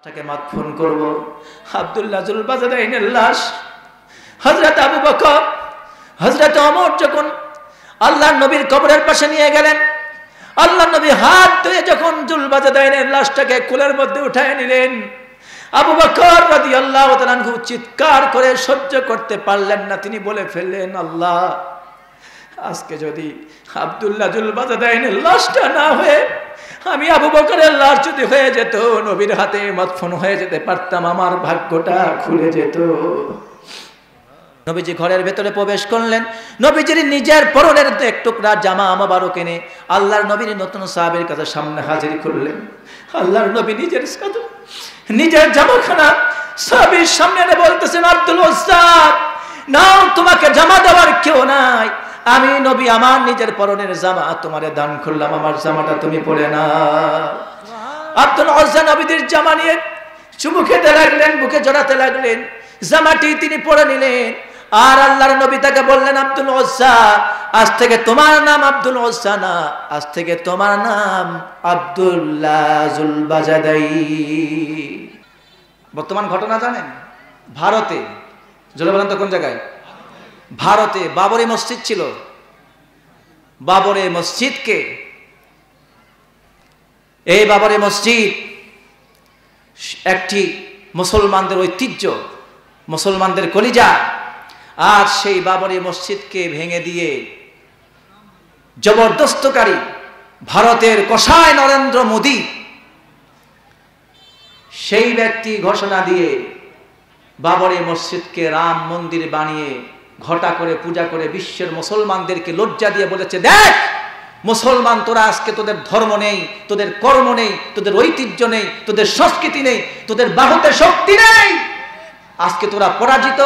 তাকে মাদফন করব। আব্দুল্লাহ জুলবাজাদাইনের লাশ হযরত আবু বকর হযরত ওমর যখন আল্লাহর নবীর কবরের পাশে নিয়ে গেলেন, আল্লাহর নবী হাত ধুয়ে যখন জুলবাজাদাইনের লাশটাকে কুলের মধ্যে উঠায় নিলেন, আবু বকর রাদিয়াল্লাহু তাআলা আনহু চিৎকার করে সহ্য করতে পারলেন না। তিনি বলে ফেললেন, আল্লাহ, আজকে যদি আব্দুল্লাহ জুলবাজাদাইনের লাশটা না হয়ে আমি আবু বকরের লাশ যদি হয়ে যেত, নবীর হাতে মাদফন হয়ে যেতে পারতাম, আমার ভাগ্যটা খুলে যেত। নবীজি ঘরের ভেতরে প্রবেশ করলেন। নবীজির নিজের পরনের এক টুকরা জামা মোবারক এনে আল্লাহর নবীর নতুন সাহাবীর কাছে সামনে হাজির করলেন। আল্লাহর নবী নিজের জামাখানা সাহাবীর সামনে এনে বলতেছেন, আব্দুল উজ্জা, নাও, তোমাকে জামা দেওয়ার কেউ নাই, আমি নবী আমার নিজের পরনের জামা তোমারে দান করলাম, আমার জামাটা তুমি পরে না। আব্দুল উজ্জা নবীদের জামা নিয়ে চুমু খেতে লাগলেন, বুকে জড়াতে লাগলেন, জামাটি তিনি পরে নিলেন। আর আল্লাহর নবী তাকে বললেন, আব্দুল উজ্জা, আজ থেকে তোমার নাম আব্দুল উজ্জা না, আজ থেকে তোমার নাম আব্দুল্লাহ জুলবাজাদাই। বর্তমান ঘটনা জানেন? ভারতে, জোরে বলেন তো কোন জায়গায়? ভারতে বাবরি মসজিদ ছিল। বাবরি মসজিদকে, এই বাবরি মসজিদ একটি মুসলমানদের ঐতিহ্য, মুসলমানদের কলিজা। আর সেই বাবরি মসজিদকে ভেঙে দিয়ে জবরদস্তকারী ভারতের কসাই নরেন্দ্র মোদী, সেই ব্যক্তি ঘোষণা দিয়ে বাবরি মসজিদকে রাম মন্দির বানিয়ে ঘটা করে পূজা করে বিশ্বের মুসলমানদেরকে লজ্জা দিয়ে বলেছে, দেখ মুসলমান, তোরা আজকে তোদের ধর্ম নেই, তোদের কর্ম নেই, তোদের ঐতিহ্য নেই, তোদের সংস্কৃতি নেই, তোদের বাহুতে শক্তি নেই, আজকে তোরা পরাজিত,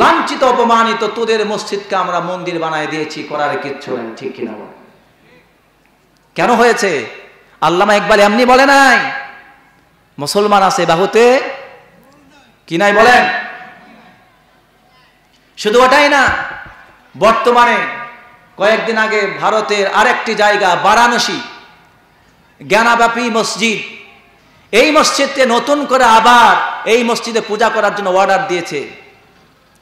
লাঞ্ছিত, অপমানিত, তোদের মসজিদকে আমরা মন্দির বানায় দিয়েছি, করার কিচ্ছু নেই। ঠিক কিনা? কেন হয়েছে? আল্লামা ইকবাল এমনি বলে নাই, মুসলমান আছে বাহুতে কি নাই বলেন? শুধু ওটাই না, বর্তমানে কয়েকদিন আগে ভারতের আরেকটি জায়গা বারাণসী, জ্ঞানব্যাপী মসজিদ, এই মসজিদকে নতুন করে আবার এই মসজিদে পূজা করার জন্য অর্ডার দিয়েছে।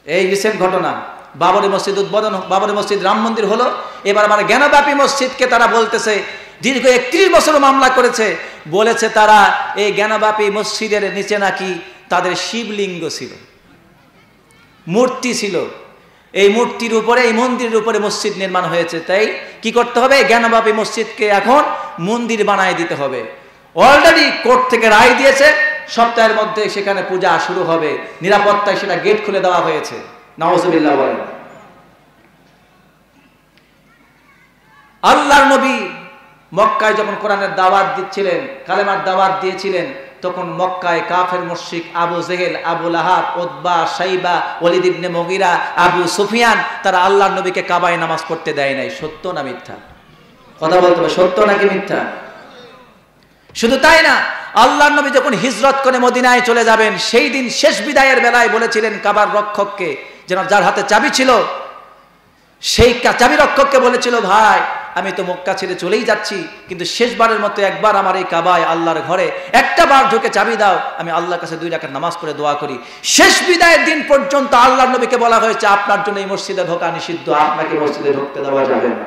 এই রিসেন্ট ঘটনা, বাবরি মসজিদ উদ্বোধন, বাবরি মসজিদ রাম মন্দির হলো, এবার আবার জ্ঞানব্যাপী মসজিদকে তারা বলতেছে, দীর্ঘ 31 বছর মামলা করেছে, বলেছে তারা এই জ্ঞানব্যাপী মসজিদের নিচে নাকি তাদের শিবলিঙ্গ ছিল, মূর্তি ছিল, এই মূর্তির উপরে, এই মন্দিরের উপরে মসজিদ নির্মাণ হয়েছে। তাই কি করতে হবে? জ্ঞানব্যাপী মসজিদকে এখন মন্দির বানায় দিতে হবে। অলরেডি কোর্ট থেকে রায় দিয়েছে, সপ্তাহের মধ্যে সেখানে পূজা শুরু হবে, নিরাপত্তায় সেটা গেট খুলে দেওয়া হয়েছে। নাউজুবিল্লাহ বলেন। আল্লাহর নবী মক্কায় যখন কোরআনের দাওয়াত দিচ্ছিলেন, কালেমার দাওয়াত দিয়েছিলেন, তখন মক্কায় কাফের মুশরিক আবু জেহেল, আবু লাহাব, উতবা, শাইবা, ওয়ালিদ ইবনে মুগীরা, আবু সুফিয়ান, তারা আল্লাহর নবীকে কাবায় নামাজ পড়তে দেয় নাই। সত্য না মিথ্যা? কথা বলতে হবে, সত্য নাকি মিথ্যা? শুধু তাই না, আল্লাহর নবী যখন হিজরত করে মদিনায় চলে যাবেন, সেই দিন শেষ বিদায়ের বেলায় বলেছিলেন কাবার রক্ষককে, যেন যার হাতে চাবি ছিল, সেই চাবি রক্ষককে বলেছিল, ভাই আমি তো মক্কা ছেড়ে চলেই যাচ্ছি, কিন্তু শেষবারের মতো একবার আমার এই কাবায় আল্লাহর ঘরে একটা বার ঢুকে চাবি দাও, আমি আল্লাহর কাছে 2 রাকাত নামাজ পড়ে দোয়া করি। শেষ বিদায়ের দিন পর্যন্ত আল্লাহর নবীকে বলা হয়েছে, আপনার জন্য এই মসজিদে ঢোকা নিষিদ্ধ, আপনাকে মসজিদে ঢুকতে দেওয়া যাবে না।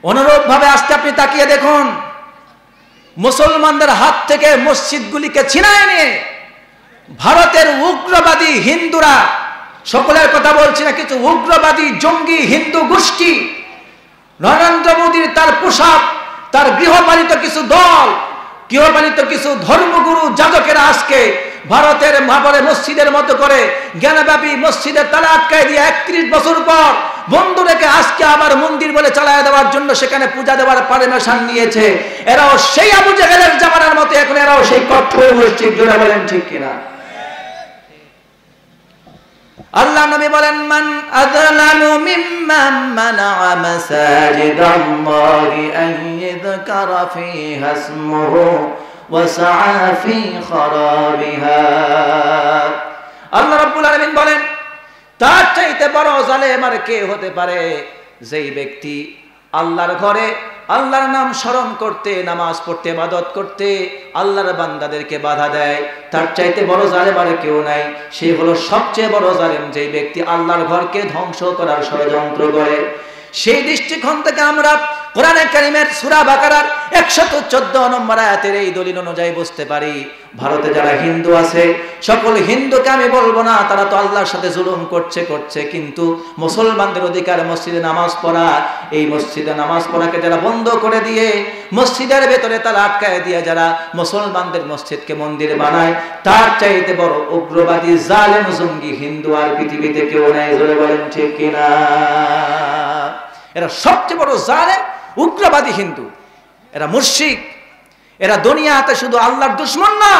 অনুরূপ ভাবে আজকে আপনি তাকিয়ে দেখুন, মুসলমানদের হাত থেকে মসজিদগুলিকে ছিনায় নিয়ে ভারতের উগ্রবাদী হিন্দুরা, সকলের কথা বলছি না, কিছু উগ্রবাদী জঙ্গি হিন্দু গোষ্ঠী, নরেন্দ্র মোদীর তার পোশাক, তার গৃহপালিত কিছু দল, গৃহপালিত কিছু ধর্মগুরু যাজকেরা আজকে ভারতের বাবরি মসজিদের মতো করে জ্ঞানব্যাপী মসজিদের তালা আটকায় দিয়ে 31 বছর পর বন্ধ রেখে আজকে আবার মন্দির বলে চালায় দেওয়ার জন্য সেখানে পূজা দেওয়ার পারমিশন নিয়েছে। এরাও সেই আবু জেহেলের জামানার মতো এখন এরাও সেই কঠোর মসজিদ। জোরে বলেন ঠিক কিনা? আল্লাহ নবী বলেন, মান আযলামু মিম্মান মানাআ মাসাজিদাল্লাহি আন ইযকারা ফীহা ইসমুহু ওয়া সাআ ফী খারাবিহা। আল্লাহ রাব্বুল আলামিন বলেন, তার চাইতে বড় জালেম আর কে হতে পারে, যেই ব্যক্তি আল্লাহর ঘরে আল্লাহর নাম স্মরণ করতে, নামাজ পড়তে, ইবাদত করতে আল্লাহর বান্দাদেরকে বাধা দেয়, তার চাইতে বড় জালেম আর কেউ নাই। সে হলো সবচেয়ে বড় জালেম, যে ব্যক্তি আল্লাহর ঘরকে ধ্বংস করার ষড়যন্ত্র করে। সেই দৃষ্টিকোণ থেকে আমরা কোরআনে কারীমের সূরা বাকারার 114 নম্বর আয়াতের এই দলিল অনুযায়ী বুঝতে পারি, ভারতে যারা হিন্দু আছে, সকল হিন্দুকে আমি বলবো না তারা তো আল্লাহর সাথে জুলুম করছে, কিন্তু মুসলমানদের অধিকার মসজিদে নামাজ পড়া, এই মসজিদে নামাজ পড়াকে যারা বন্ধ করে দিয়ে মসজিদের ভেতরে তারা আটকায় দিয়ে যারা মুসলমানদের মসজিদকে মন্দির বানায়, তার চাইতে বড় উগ্রবাদী জালেম জঙ্গি হিন্দু আর পৃথিবীতে কেউ নাই। জোরে বলেন ঠিক কিনা? এরা সবচেয়ে বড় জালেম উগ্রবাদী হিন্দু, এরা মুশরিক, এরা দুনিয়াতে শুধু আল্লাহর দুশমন না,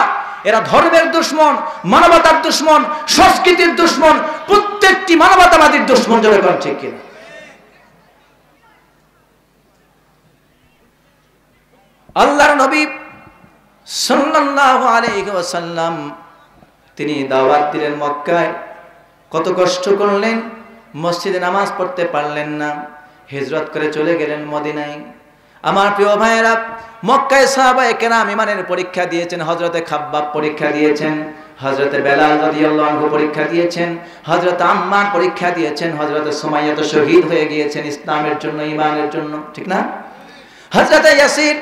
এরা ধর্মের দুশমন, মানবতার দুশমন, সংস্কৃতির দুশমন, প্রত্যেকটি মানবতাবাদীর দুশমন। জোরে বলেন ঠিক কিনা? আল্লাহর নবী সাল্লাল্লাহু আলাইহি ওয়াসাল্লাম তিনি দাওয়াত দিলেন মক্কায়, কত কষ্ট করলেন, মসজিদে নামাজ পড়তে পারলেন না, হিজরত করে চলে গেলেন মদিনায়। আমার প্রিয় ভাইয়েরা, মক্কায় সাহাবায়ে কেরাম ইমানের পরীক্ষা দিয়েছেন, হযরতে খাব্বাব পরীক্ষা দিয়েছেন, হযরতে বেলাল রাদিয়াল্লাহু আনহু পরীক্ষা দিয়েছেন, হযরতে আম্মার পরীক্ষা দিয়েছেন, হযরতে সুমাইয়া তো শহীদ হয়ে গিয়েছেন ইসলামের জন্য, ঈমানের জন্য, ঠিক না? হযরতে ইয়াসির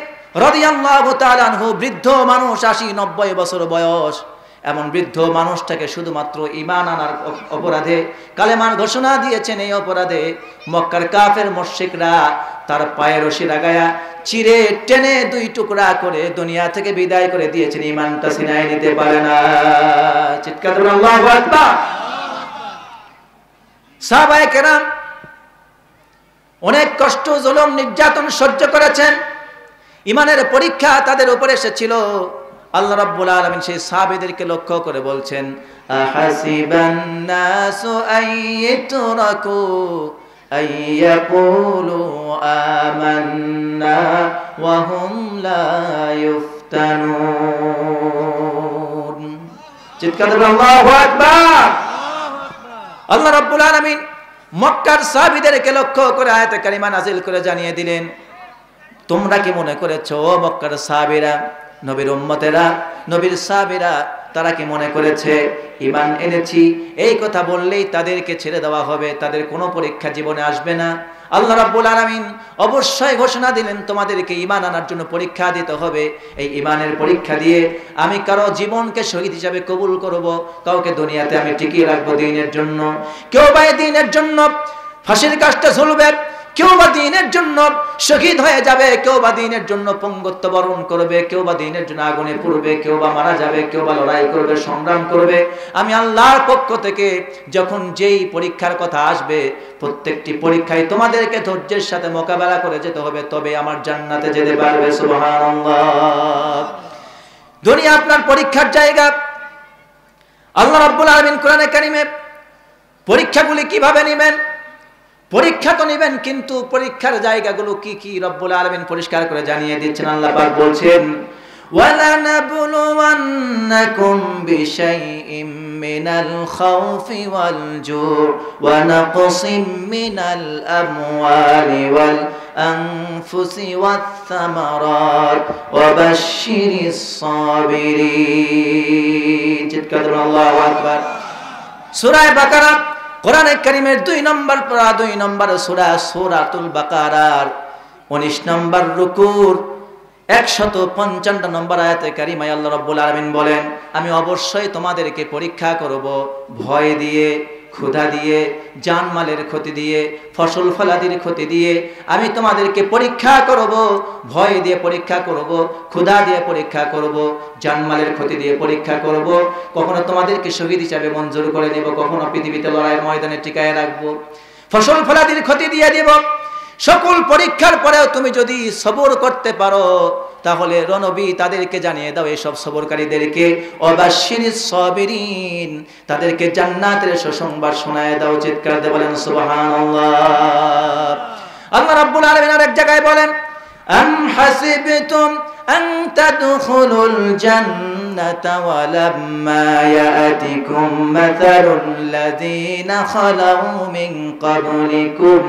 রাদিয়াল্লাহু তাআলা আনহু বৃদ্ধ মানুষ, 80-90 বছর বয়স, এমন বৃদ্ধ মানুষটাকে শুধুমাত্র ঈমান আনার অপরাধে কালেমার ঘোষণা দিয়েছেন। এই অপরাধে মক্কার কাফের মুশরিকরা তার পায়ে রশি লাগায়া চিরে টেনে 2 টুকরা করে দুনিয়া থেকে বিদায় করে দিয়েছেন, ঈমানটা ছিনায় নিতে পারে না। চিৎকার করে আল্লাহু আকবার। সাহাবায়ে কেরাম অনেক কষ্ট, জুলুম, নির্যাতন সহ্য করেছেন, ঈমানের পরীক্ষা তাদের উপরে এসেছিল। আল্লাহ রাব্বুল আলামিন সেই সাহাবীদেরকে লক্ষ্য করে বলছেন, আহাসিবান নাসু আইয়ুতরাকু আইয়াকুলু আমান্না ওয়া হুম লা ইফতানুন। চিৎকার করে আল্লাহু আকবার। আল্লাহ রাব্বুল আলামিন মক্কার সাহাবীদেরকে লক্ষ্য করে আয়াতে কারিমা নাযিল করে জানিয়ে দিলেন, তোমরা কি মনে করেছো ও মক্কার সাহাবীরা, নবীর উম্মতেরা, নবীর সাহাবীরা, তারা কি মনে করেছে ঈমান এনেছি এই কথা বললেই তাদেরকে ছেড়ে দেওয়া হবে, তাদের কোনো পরীক্ষা জীবনে আসবে না? আল্লাহ রাব্বুল আলামিন অবশ্যই ঘোষণা দিলেন, তোমাদেরকে ঈমান আনার জন্য পরীক্ষা দিতে হবে। এই ঈমানের পরীক্ষা দিয়ে আমি কারো জীবনকে শহীদ হিসাবে কবুল করব, কাউকে দুনিয়াতে আমি টিকিয়ে রাখবো দ্বীনের জন্য। কেউ বা দ্বীনের জন্য ফাঁসির কাজটা ঝুলবে, কেউ বা দ্বীনের জন্য শহীদ হয়ে যাবে, কেউ বা দ্বীনের জন্য পঙ্গুত্ব বরণ করবে, কেউ বা দ্বীনের জন্য আগুনে পুড়বে, কেউ বা মারা যাবে, কেউ বা লড়াই করবে, সংগ্রাম করবে। আমি আল্লাহর পক্ষ থেকে যখন যেই পরীক্ষার কথা আসবে, প্রত্যেকটি পরীক্ষায় তোমাদেরকে ধৈর্যের সাথে মোকাবেলা করে যেতে হবে, তবে আমার জান্নাতে যেতে পারবে। সুবহানাল্লাহ। দুনিয়া আপনার পরীক্ষার জায়গা। আল্লাহ রাব্বুল আলামিন কোরআনে কারীমে পরীক্ষাগুলি কিভাবে নেবেন, পরীক্ষা তো নেবেন, কিন্তু পরীক্ষার জায়গাগুলো কি কি রব্বুল আলামিন পরিষ্কার করে জানিয়ে দিচ্ছেন। আল্লাহ পাক বলছেন, ওয়ালানাবলুওয়ান্নাকুম বিশাইইম মিনাল খাউফি ওয়াল জু'i ওয়া নাকসিম মিনাল আমওয়ালি ওয়াল আনফুসি ওয়াত থামারাত ওয়া বাশশিরিস সাবিরিন। চিৎকার করে আল্লাহু আকবার। সূরা বাকারা কোরআনে কারীমের 2 নম্বর পারা, 2 নম্বর সূরা, সূরাতুল বাকারার 19 নম্বর রুকুর 155 নম্বর আয়াতে কারীমায় আল্লাহ রাব্বুল আলামিন বলেন, আমি অবশ্যই তোমাদেরকে পরীক্ষা করব, ভয় দিয়ে, ক্ষুধা দিয়ে, জানমালের ক্ষতি দিয়ে, ফসল ফলাদির ক্ষতি দিয়ে আমি তোমাদেরকে পরীক্ষা করব, ভয় দিয়ে পরীক্ষা করব, ক্ষুধা দিয়ে পরীক্ষা করব, জানমালের ক্ষতি দিয়ে পরীক্ষা করব। কখনো তোমাদেরকে শহীদ হিসাবে মঞ্জুর করে নেব, কখনো পৃথিবীতে লড়াইয়ের ময়দানে টিকায় রাখবো, ফসল ফলাদির ক্ষতি দিয়ে দেব। সকল পরীক্ষার পরেও তুমি যদি সবর করতে পারো, তাহলে নবী তাদেরকে জানিয়ে দাও, এইসব সবরকারীদেরকে ওয়াবাশশিরিস সাবিরিন, তাদেরকে জান্নাতের সুসংবাদ শোনায় দাও। চিৎকার দিয়ে বলেন সুবহানাল্লাহ। আল্লাহ রাব্বুল আলামিন আরেক জায়গায় বলেন, আম হাসিবতুম আন তাদখুলুল জান্নাতা ওয়ালাম্মা ইয়াতিকুম মাসালুল লাযীনা খালাউ মিন ক্বাবলিকুম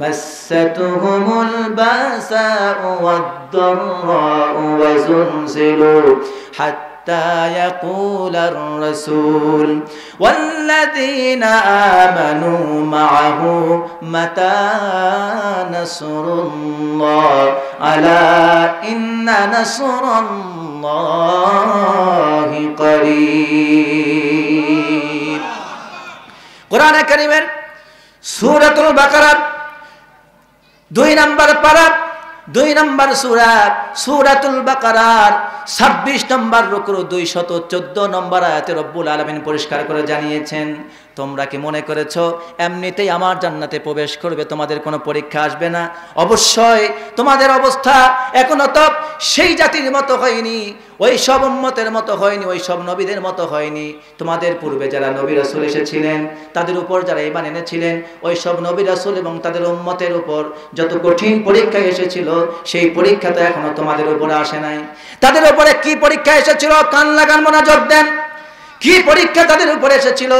মাসসাতুহুমুল বাসাউ ওয়াদ-দাররাউ ওয়া যুলজিলু হাত্তা ইয়াকুলার রাসূল ওয়াল্লাযীনা আমানু মা'আহু মাতা নাসরুল্লাহ আলা ইন্না নাসরাল্লাহি করিব। কোরআনে কারীমের সূরাতুল বাকারার 2 নম্বর পারা 2 নম্বর সূরা সূরাতুল বাকারার 26 নম্বর রুকু 214 নম্বর আয়াতে রব্বুল আলামিন পরিষ্কার করে জানিয়েছেন, তোমরা কি মনে করেছো এমনিতেই আমার জান্নাতে প্রবেশ করবে, তোমাদের কোনো পরীক্ষা আসবে না? অবশ্যই তোমাদের অবস্থা এখনো তো সেই জাতির মতো হয়নি, ওই সব উম্মতের মতো হয়নি, ওই সব নবীদের মতো হয়নি। তোমাদের পূর্বে যারা নবী রাসূল এসেছিলেন তাদের উপর যারা ঈমান এনেছিলেন, ওই সব নবী রাসূল এবং তাদের উম্মতের উপর যত কঠিন পরীক্ষা এসেছিল সেই পরীক্ষা তো এখনো তোমাদের উপরে আসে নাই। তাদের উপরে কি পরীক্ষা এসেছিল? কান লাগান মনোযোগ দেন। কি পরীক্ষা তাদের উপরে এসেছিল?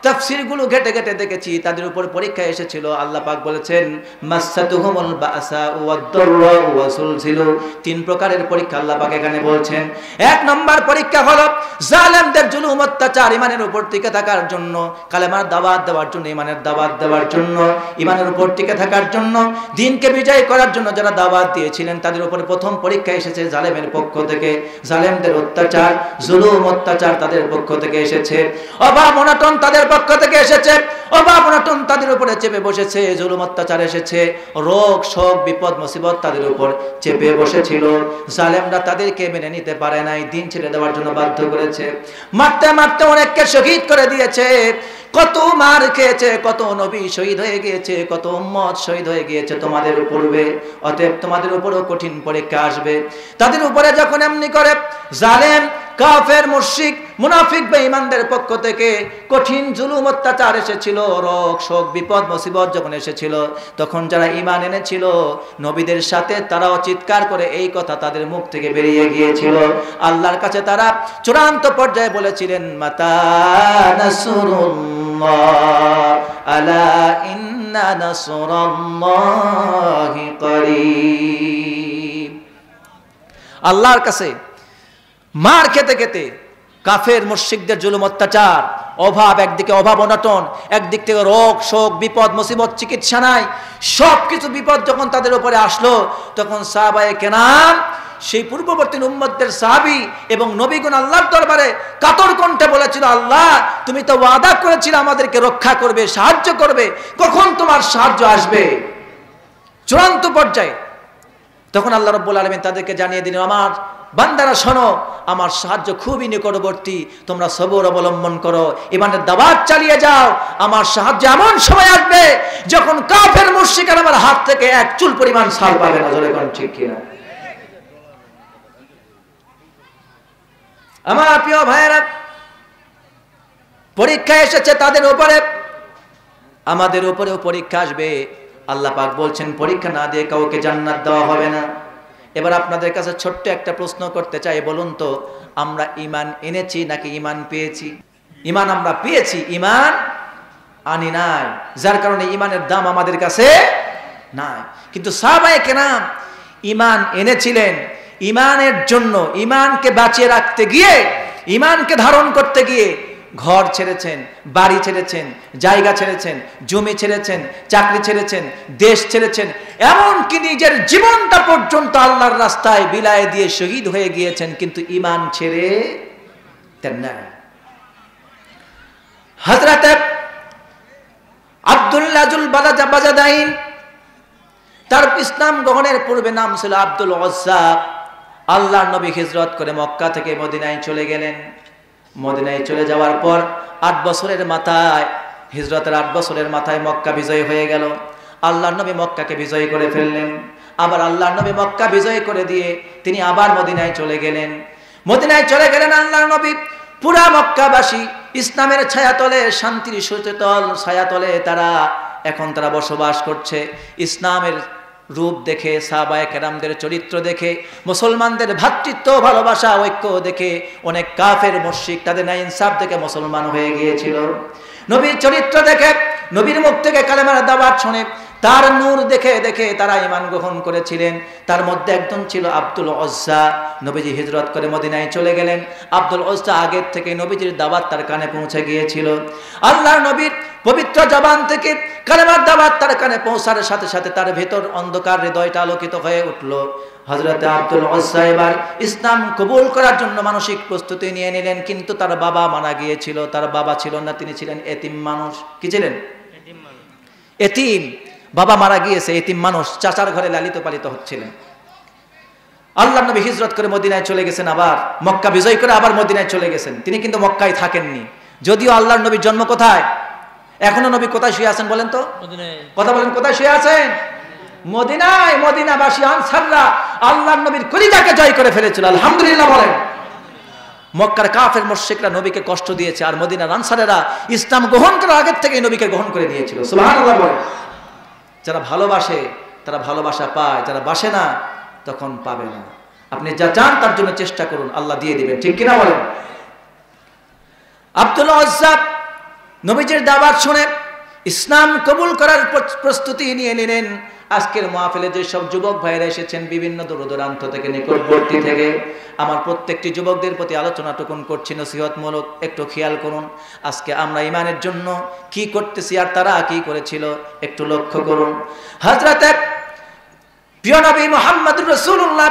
তাফসীরগুলো ঘেটে ঘেটে দেখেছি, তাদের উপর পরীক্ষা এসেছিল। আল্লাহ পাক বলেছেন মাসসাতুহুমুল বাসা ওয়াদ-দাররা ওয়া যুলজিলু, 3 প্রকারের পরীক্ষা আল্লাহ পাক এখানে বলছেন। 1 নম্বর পরীক্ষা হলো জালেমদের জুলুম অত্যাচার ঈমানের উপর টিকে থাকার জন্য, কালেমার দাওয়াত দেওয়ার জন্য, ঈমানের দাওয়াত দেওয়ার জন্য, ঈমানের উপর টিকে থাকার জন্য, দ্বীনকে বিজয় করার জন্য যারা দাওয়াত দিয়েছিলেন তাদের উপর প্রথম পরীক্ষা এসেছে জালেমের পক্ষ থেকে। জালেমদের অত্যাচার, জুলুম অত্যাচার তাদের পক্ষ থেকে এসেছে, অভাব অনটন তাদের পক্ষ থেকে এসেছে, অভাব অনটন তাদের উপরে চেপে বসেছে, জুলুম অত্যাচার এসেছে, রোগ শোক বিপদ মুসিবত তাদের উপর চেপে বসেছিল। জালেমরা তাদেরকে মেনে নিতে পারে নাই, দিন ছেড়ে দেওয়ার জন্য বাধ্য করেছে, মারতে মারতে অনেককে শহীদ করে দিয়েছে। কত মার খেয়েছে, কত নবী শহীদ হয়ে গিয়েছে, কত উম্মত শহীদ হয়ে গিয়েছে তোমাদের পূর্বে। অতএব তোমাদের উপরেও কঠিন পরীক্ষা আসবে। তাদের উপরে যখন এমনি করে জালেম কাফের মুশরিক মুনাফিক বেঈমানদের পক্ষ থেকে কঠিন জুলুম অত্যাচার এসেছিল, রোগ শোক বিপদ মুসিবত যখন এসেছিল, তখন যারা ঈমান এনেছিল নবীদের সাথে তারাও চিৎকার করে এই কথা তাদের মুখ থেকে বেরিয়ে গিয়েছিল। আল্লাহর কাছে তারা চূড়ান্ত পর্যায়ে বলেছিলেন মাতা নাসরুল্লাহ আলা ইন্না নাসরাল্লাহি করিব। আল্লাহর কাছে মার খেতে খেতে কাফের মুশরিকদের জুলুম অত্যাচার, অভাব, একদিকে অভাব অনটন, একদিক থেকে রোগ শোক বিপদ মুসিবত, চিকিৎসা নাই, সবকিছু বিপদ যখন তাদের উপরে আসলো, তখন সাহাবায়ে কেরাম সেই পূর্ববর্তী উম্মতদের সাহাবী এবং নবীগণ আল্লাহর দরবারে কাতর কণ্ঠে বলেছিল, আল্লাহ তুমি তো ওয়াদা করেছিলে আমাদেরকে রক্ষা করবে, সাহায্য করবে, কখন তোমার সাহায্য আসবে? চূড়ান্ত পর্যায়ে তখন আল্লাহ রাব্বুল আলামিন তাদেরকে জানিয়ে দিলেন, আমার বান্দারা শোনো, আমার সাহায্য খুবই নিকটবর্তী, তোমরা সবর অবলম্বন করো, ঈমানের দাওয়াত চালিয়ে যাও, আমার সাহায্য এমন সময় আসবে যখন কাফের মুশরিকরা আমার হাত থেকে এক চুল পরিমাণ ছাল পাবে না। জোরে কোন ঠিক কিনা? আমার প্রিয় ভাইয়েরা, পরীক্ষা এসেছে তাদের উপরে, আমাদের উপরেও পরীক্ষা আসবে। আল্লাহ পাক বলছেন পরীক্ষা না দিয়ে কাউকে জান্নাত দেওয়া হবে না। এবার আপনাদের কাছে ছোট্ট একটা প্রশ্ন করতে চাই, বলুন তো আমরা ঈমান এনেছি নাকি ঈমান পেয়েছি? ঈমান আমরা পেয়েছি, ঈমান আনি নাই, যার কারণে ঈমানের দাম আমাদের কাছে নাই। কিন্তু সাহাবায়ে কেরাম ঈমান এনেছিলেন, ঈমানের জন্য, ঈমানকে বাঁচিয়ে রাখতে গিয়ে, ঈমানকে ধারণ করতে গিয়ে ঘর ছেড়েছেন, বাড়ি ছেড়েছেন, জায়গা ছেড়েছেন, জমি ছেড়েছেন, চাকরি ছেড়েছেন, দেশ ছেড়েছেন, এমনকি নিজের জীবনটা পর্যন্ত আল্লাহর রাস্তায় বিলায় দিয়ে শহীদ হয়ে গিয়েছেন, কিন্তু ঈমান ছেড়ে দেন না। হযরত আব্দুল্লাহ জুল বাজাদাইন, তার ইসলাম গ্রহণের পূর্বে নাম ছিল আব্দুল উজ্জা। আল্লাহর নবী হিজরত করে মক্কা থেকে মদিনায় চলে গেলেন। মদিনায় চলে যাওয়ার পর 8 বছরের মাথায়, হিজরতের 8 বছরের মাথায় মক্কা বিজয় হয়ে গেল। আল্লাহর নবী মক্কাকে বিজয় করে ফেললেন। আবার আল্লাহর নবী মক্কা বিজয় করে দিয়ে তিনি আবার মদিনায় চলে গেলেন। মদিনায় চলে গেলেন আল্লাহর নবী, পুরা মক্কাবাসী ইসলামের ছায়াতলে, শান্তির সুতল ছায়াতলে তারা বসবাস করছে। ইসলামের রূপ দেখে, সাহাবায়ে কেরামদের চরিত্র দেখে, মুসলমানদের ভ্রাতৃত্ব ভালোবাসা ঐক্য দেখে অনেক কাফের মুশরিক তাদের না ইনসাফ দেখে মুসলমান হয়ে গিয়েছিল। নবীর চরিত্র দেখে, নবীর মুখ থেকে কালেমার দাওয়াত শুনে তার নূর দেখে দেখে তারা ঈমান গ্রহণ করেছিলেন। তার মধ্যে একজন ছিল আব্দুল উজ্জা। নবীজি হিজরত করে মদিনায় চলে গেলেন। আব্দুল উজ্জা আগের থেকে নবীজির দাওয়াত তার কানে পৌঁছে গিয়েছিল। আল্লাহর নবীর পবিত্র জবান থেকে কালেমার দাওয়াত তার কানে পৌঁছার সাথে সাথে তার ভেতর অন্ধকার হৃদয়টা আলোকিত হয়ে উঠল। হযরতে আব্দুল উজ্জা এবার ইসলাম কবুল করার জন্য মানসিক প্রস্তুতি নিয়ে নিলেন, কিন্তু তার বাবা মারা গিয়েছিল। তার বাবা ছিল না, তিনি ছিলেন এতিম মানুষ। কি ছিলেন? এতিম। বাবা মারা গিয়েছে, এতিম মানুষ, চাচার ঘরে লালিত পালিত হচ্ছিলেন। আল্লাহর নবী হিজরত করে মদিনায় চলে গেছেন, আবার মক্কা বিজয় করে আবার মদিনায় চলে গেছেন। তিনি কিন্তু মক্কায় থাকেননি, যদিও আল্লাহর নবীর জন্ম কোথায়? এখনো নবী কোথায় শুয়ে আছেন বলেন তো? কথা বলেন, কোথায় শুয়ে আছেন? মদিনায়। মদিনাবাসী আনসাররা আল্লাহর নবীর কলিজাকে জয় করে ফেলেছিল। আলহামদুলিল্লাহ বলেন। মক্কার কাফের মুশরিকরা নবীকে কষ্ট দিয়েছে, আর মদিনার আনসারেরা ইসলাম গ্রহণ করার আগের থেকেই নবীকে গ্রহণ করে নিয়েছিল। সুবহানাল্লাহ বলেন। যারা ভালোবাসে তারা ভালোবাসা পায়, যারা বাসে না তখন পাবে না। আপনি যা চান তার জন্য চেষ্টা করুন, আল্লাহ দিয়ে দিবেন। ঠিক কিনা বলেন? আব্দুল উজ্জা নবীজির দাওয়াত শুনে ইসলাম কবুল করার প্রস্তুতি নিয়ে নিলেন। আজকের মাহফিলে যে সব যুবক ভাইরা এসেছেন বিভিন্ন দূরদূরান্ত থেকে, নিকটবর্তী থেকে, আমার প্রত্যেকটি যুবকদের প্রতি আলোচনাটুকুন করছি নসিহতমূলক। একটু খেয়াল করুন, আজকে আমরা ঈমানের জন্য কি করতেছি আর তারা কি করেছিল একটু লক্ষ্য করুন। হযরতে প্রিয় নবী মুহাম্মদুর রাসূলুল্লাহ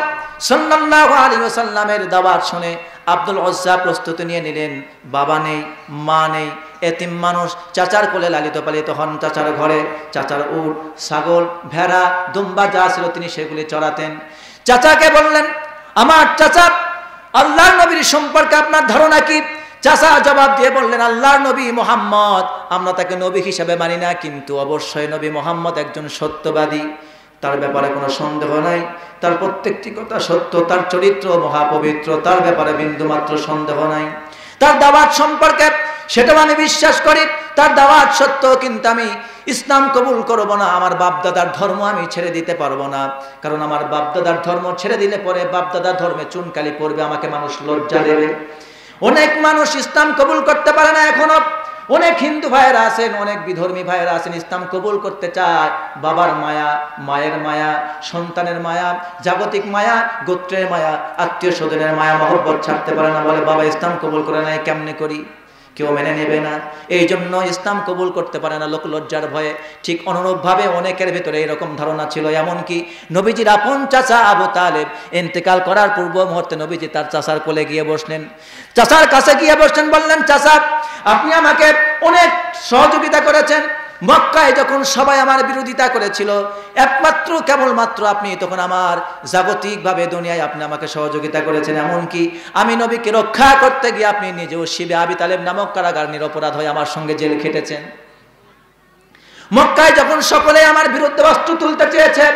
সাল্লাল্লাহু আলাইহি ওয়াসাল্লামের দাওয়াত শুনে আব্দুল উজ্জা প্রস্তুতি নিয়ে নিলেন। বাবা নেই, মা নেই, এতিম মানুষ, চাচার কোলে লালিত পালিত হন। চাচার ঘরে চাচার উট, ছাগল, ভেড়া, দুম্বা যা ছিল তিনি সেগুলি চড়াতেন। চাচাকে বললেন, আমার চাচা, আল্লাহর নবীর সম্পর্কে আপনার ধারণা কি? চাচা জবাব দিয়ে বললেন, আল্লাহর নবী মুহাম্মদ, আমরা তাকে নবী হিসেবে মানি না, কিন্তু অবশ্যই নবী মুহাম্মদ একজন সত্যবাদী, তার ব্যাপারে কোনো সন্দেহ নাই, তার প্রত্যেকটি কথা সত্য, তার চরিত্র মহাপবিত্র, তার ব্যাপারে বিন্দুমাত্র সন্দেহ নাই। তার দাওয়াত সম্পর্কে সেটাও আমি বিশ্বাস করি, তার দাওয়াত সত্য, কিন্তু আমি ইসলাম কবুল করব না। আমার বাপদাদার ধর্ম আমি ছেড়ে দিতে পারবো না, কারণ আমার বাপদাদার ধর্ম ছেড়ে দিলে পরে বাপদাদার ধর্মে চুনকালি পড়বে, আমাকে মানুষ লজ্জা দেবে। অনেক মানুষ ইসলাম কবুল করতে পারে না এখনো। অনেক হিন্দু ভাইয়েরা আছেন, অনেক বিধর্মী ভাইয়েরা আছেন, ইসলাম কবুল করতে চায়, বাবার মায়া, মায়ের মায়া, সন্তানের মায়া, জাগতিক মায়া, গোত্রের মায়া, আত্মীয় স্বজনের মায়া মহব্বত ছাড়তে পারে না। বলে বাবা ইসলাম কবুল করে নাই, কেমনে করি? কেউ মেনে নেবে না, এই জন্য ইসলাম কবুল করতে পারে না লোক লজ্জার ভয়ে। ঠিক অনুরূপভাবে অনেকের ভেতরে এরকম ধারণা ছিল। এমনকি নবীজির আপন চাচা আবু তালেব ইন্তেকাল করার পূর্ব মুহূর্তে নবীজি তার চাচার কোলে গিয়ে বসলেন, চাচার কাছে গিয়ে বসলেন, বললেন, চাচা আপনি আমাকে অনেক সহযোগিতা করেছেন। মক্কায় যখন সবাই আমার বিরোধিতা করেছিল, একমাত্র কেবলমাত্র আপনি তখন আমার জাগতিকভাবে দুনিয়ায় আপনি আমাকে সহযোগিতা করেছেন। এমনকি আমি নবীকে রক্ষা করতে গিয়ে আপনি নিজেও শিবে আবি তালেব নামক কারাগার নিরপরাধ হয়ে আমার সঙ্গে জেল খেটেছেন। মক্কায় যখন সকলে আমার বিরুদ্ধে অস্ত্র তুলতে চেয়েছে,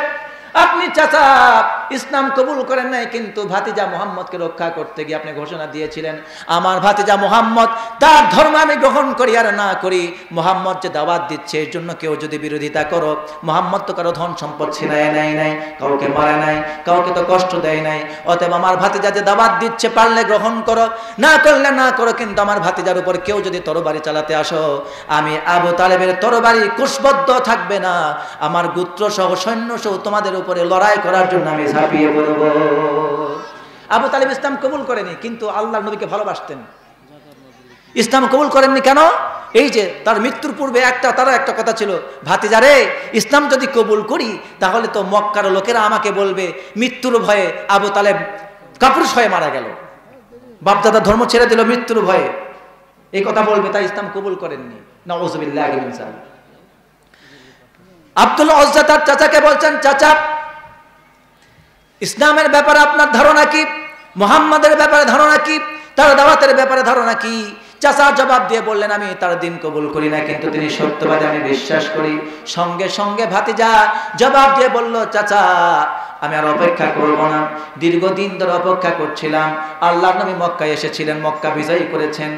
আপনি চাচা ইসলাম কবুল করেন নাই, কিন্তু ভাতিজা মুহাম্মদকে রক্ষা করতে গিয়ে আপনি ঘোষণা দিয়েছিলেন, আমার ভাতিজা মুহাম্মদ, তার ধর্ম আমি গ্রহণ করি আর না করি, মুহাম্মদ যে দাওয়াত দিচ্ছে এর জন্য কেউ যদি বিরোধিতা করো, মুহাম্মদ তো কারো ধন সম্পদ ছিনায় নেয় নাই, কাউকে মারে নাই, কাউকে তো কষ্ট দেয় নাই, অতএব আমার ভাতিজা যে দাওয়াত দিচ্ছে পারলে গ্রহণ করো, না করলে না করো, কিন্তু আমার ভাতিজার উপর কেউ যদি তরবারি চালাতে আসো, আমি আবু তালেবের তরবারি কুশবদ্ধ থাকবে না, আমার গোত্র সহ সৈন্য সহ তোমাদের উপরে লড়াই করার জন্য আমি ঝাঁপিয়ে পড়ব। আবু তালেব ইসলাম কবুল করেনি, কিন্তু আল্লাহর নবীকে ভালোবাসতেন। ইসলাম কবুল করেননি কেন? এই যে তার মৃত্যুর পূর্বে তারও একটা কথা ছিল, ভাতিজারে ইসলাম যদি কবুল করি তাহলে তো মক্কার লোকেরা আমাকে বলবে মৃত্যুর ভয়ে আবু তালেব কাপুরুষ হয়ে মারা গেল, বাপদাদা ধর্ম ছেড়ে দিল মৃত্যুর ভয়ে, এই কথা বলবে, তাই ইসলাম কবুল করেননি। নাউযুবিল্লাহি মিন যালিক। আব্দুল উজ্জা তার চাচাকে বলছেন, চাচা ইসলামের ব্যাপারে আপনার ধারণা কি? মুহাম্মাদের ব্যাপারে ধারণা কি? তার দাওয়াতের ব্যাপারে ধারণা কি? চাচা জবাব দিয়ে বললেন, আমি তার দিন কবুল করি না, কিন্তু তিনি সত্যবাদী, আমি বিশ্বাস করি। সঙ্গে সঙ্গে ভাতিজা জবাব দিয়ে বলল, চাচা আমি আর অপেক্ষা করব না, দীর্ঘদিন ধরে অপেক্ষা করছিলাম, আল্লাহর নবী মক্কায় এসেছিলেন, মক্কা বিজয় করেছেন,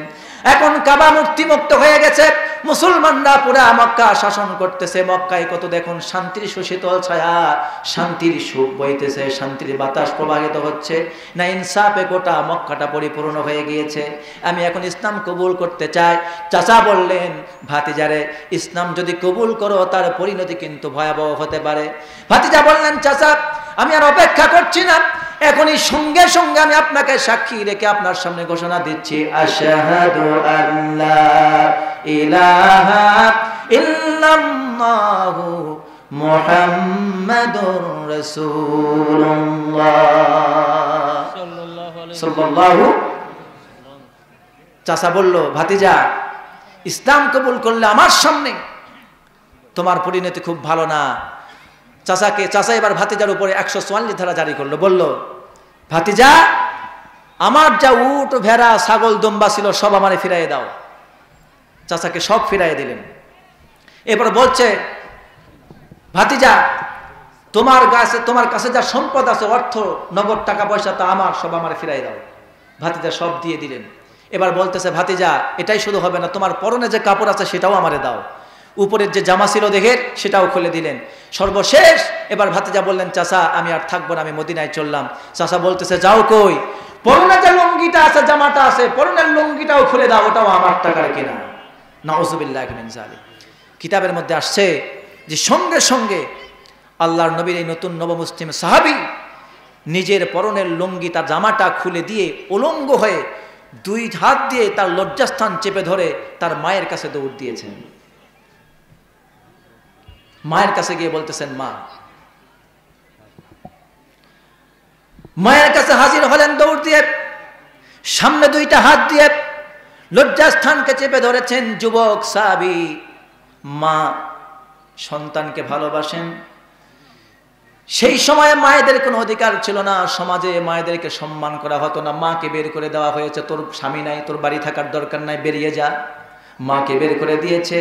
এখন কাবা মূর্তি মুক্ত হয়ে গেছে, মুসলমানরা পুরা মক্কা শাসন করতেছে। মক্কায় কত দেখুন শান্তির সুশীতল ছায়া, শান্তির সুখ বইতেছে, শান্তির বাতাস প্রবাহিত হচ্ছে। না ইনসাফে গোটা মক্কাটা পরিপূর্ণ হয়ে গিয়েছে। আমি এখন ইসলাম কবুল করতে চাই। চাচা বললেন, ভাতিজারে ইসলাম যদি কবুল করো তার পরিণতি কিন্তু ভয়াবহ হতে পারে। ভাতিজা বললেন, চাচা আমি আর অপেক্ষা করছি না, এখনই সঙ্গে সঙ্গে আমি আপনাকে সাক্ষী রেখে আপনার সামনে ঘোষণা দিচ্ছি, আশহাদু আল্লা ইলাহা ইল্লাল্লাহু মুহাম্মাদুর রাসূলুল্লাহ সাল্লাল্লাহু। চাচা বলল, ভাতিজা ইসলাম কবুল করলে আমার সামনে তোমার পরিণতি খুব ভালো না। চাচা এবার ভাতিজার উপরে 144 ধারা জারি করলো। বলল, ভাতিজা আমার যা উট ভেড়া ছাগল দম্বা ছিল সব আমারে ফিরাইয়ে দাও। চাচাকে সব ফিরাইয়ে দিলেন। এবার বলছে, ভাতিজা তোমার কাছে যা সম্পদ আছে, অর্থ নগদ টাকা পয়সা, তা আমার সব আমারে ফিরাইয়ে দাও। ভাতিজা সব দিয়ে দিলেন। এবার বলতেছে, ভাতিজা এটাই শুধু হবে না, তোমার পরনে যে কাপড় আছে সেটাও আমারে দাও। উপরের যে জামা ছিল দেহের সেটাও খুলে দিলেন। সর্বশেষ এবার ভাতিজা বললেন, চাচা আমি আর থাকবো না, আমি মদিনায় চললাম। চাচা বলতেছে, যাও কই? পরনে যে লুঙ্গিটা আছে, জামাটা আছে, পরনের লুঙ্গিটাও খুলে দাও, ওটাও আমার টাকার কেনা। নাউযুবিল্লাহি মিন যালিক। কিতাবের মধ্যে আসছে যে সঙ্গে সঙ্গে আল্লাহর নবীর এই নতুন নবমুসলিম সাহাবী নিজের পরনের লুঙ্গি তার জামাটা খুলে দিয়ে উলঙ্গ হয়ে 2 হাত দিয়ে তার লজ্জাস্থান চেপে ধরে তার মায়ের কাছে দৌড় দিয়েছেন। মায়ের কাছে গিয়ে বলতেছেন, মা। মায়ের কাছে হাজির হলেন দৌড় দিয়ে, সামনে 2টা হাত দিয়ে লজ্জাস্থানকে চেপে ধরেছেন। যুবক সাহাবী মা সন্তানকে ভালোবাসেন। সেই সময়ে মায়েদের কোনো অধিকার ছিল না, সমাজে মায়েদেরকে সম্মান করা হতো না। মাকে বের করে দেওয়া হয়েছে, তোর স্বামী নাই, তোর বাড়ি থাকার দরকার নাই, বেরিয়ে যা। মাকে বের করে দিয়েছে।